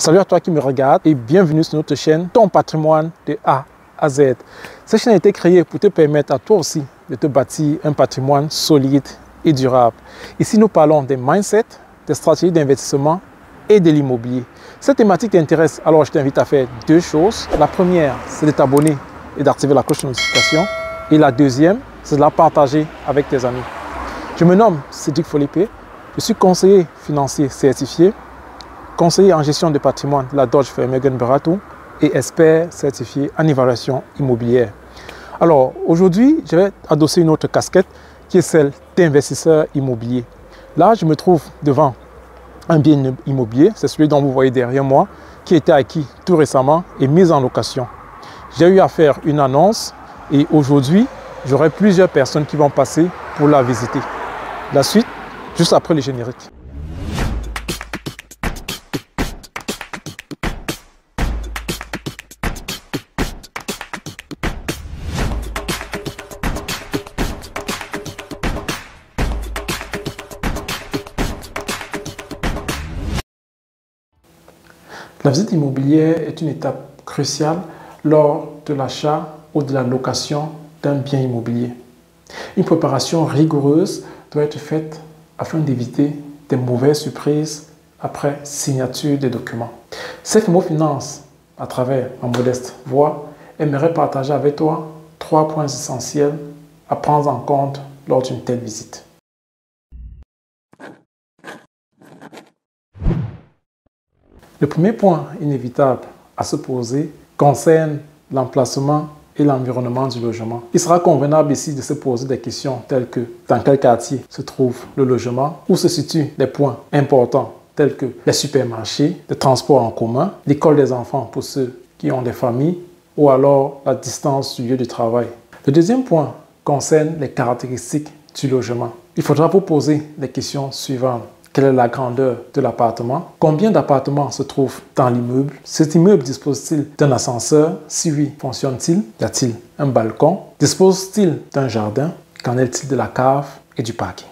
Salut à toi qui me regarde et bienvenue sur notre chaîne Ton patrimoine de A à Z. Cette chaîne a été créée pour te permettre à toi aussi de te bâtir un patrimoine solide et durable. Ici, nous parlons des mindsets, des stratégies d'investissement et de l'immobilier. Cette thématique t'intéresse, alors je t'invite à faire deux choses. La première, c'est de t'abonner et d'activer la cloche de notification. Et la deuxième, c'est de la partager avec tes amis. Je me nomme Cédric Folipé, je suis conseiller financier certifié, conseiller en gestion de patrimoine de la Dodge Vermeulen Berato et expert certifié en évaluation immobilière. Alors aujourd'hui, je vais adosser une autre casquette qui est celle d'investisseur immobilier. Là, je me trouve devant un bien immobilier, c'est celui dont vous voyez derrière moi, qui a été acquis tout récemment et mis en location. J'ai eu à faire une annonce et aujourd'hui, j'aurai plusieurs personnes qui vont passer pour la visiter. La suite, juste après le générique. La visite immobilière est une étape cruciale lors de l'achat ou de la location d'un bien immobilier. Une préparation rigoureuse doit être faite afin d'éviter des mauvaises surprises après signature des documents. CFMO Finance, à travers ma modeste voix, aimerait partager avec toi 3 points essentiels à prendre en compte lors d'une telle visite. Le premier point inévitable à se poser concerne l'emplacement et l'environnement du logement. Il sera convenable ici de se poser des questions telles que dans quel quartier se trouve le logement, où se situent les points importants tels que les supermarchés, les transports en commun, l'école des enfants pour ceux qui ont des familles ou alors la distance du lieu de travail. Le deuxième point concerne les caractéristiques du logement. Il faudra vous poser les questions suivantes. Quelle est la grandeur de l'appartement? Combien d'appartements se trouvent dans l'immeuble? Cet immeuble dispose-t-il d'un ascenseur? Si oui, fonctionne-t-il? Y a-t-il un balcon? Dispose-t-il d'un jardin? Qu'en est-il de la cave et du parking?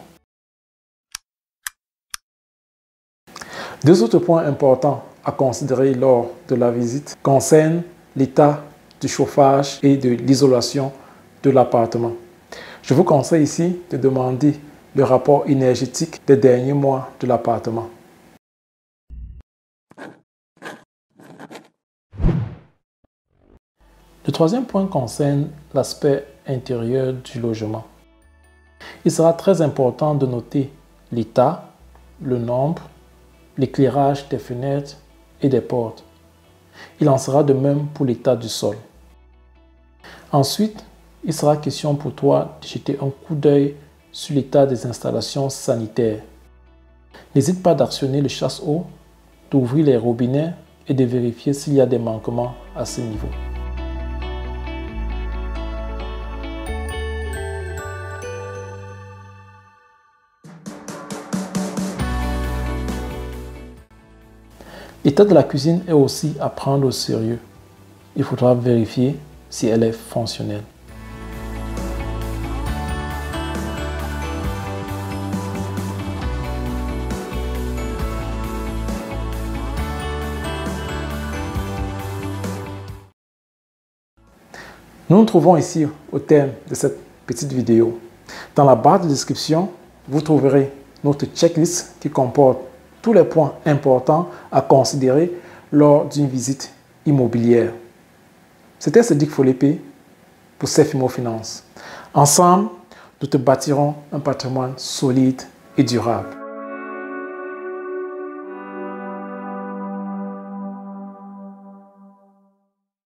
Deux autres points importants à considérer lors de la visite concernent l'état du chauffage et de l'isolation de l'appartement. Je vous conseille ici de demander le rapport énergétique des derniers mois de l'appartement. Le troisième point concerne l'aspect intérieur du logement. Il sera très important de noter l'état, le nombre, l'éclairage des fenêtres et des portes. Il en sera de même pour l'état du sol. Ensuite, il sera question pour toi de jeter un coup d'œil sur l'état des installations sanitaires. N'hésite pas d'actionner le chasse-eau, d'ouvrir les robinets et de vérifier s'il y a des manquements à ce niveau. L'état de la cuisine est aussi à prendre au sérieux. Il faudra vérifier si elle est fonctionnelle. Nous nous trouvons ici au terme de cette petite vidéo. Dans la barre de description, vous trouverez notre checklist qui comporte tous les points importants à considérer lors d'une visite immobilière. C'était Cédric Folipé pour CFMO Finance. Ensemble, nous te bâtirons un patrimoine solide et durable.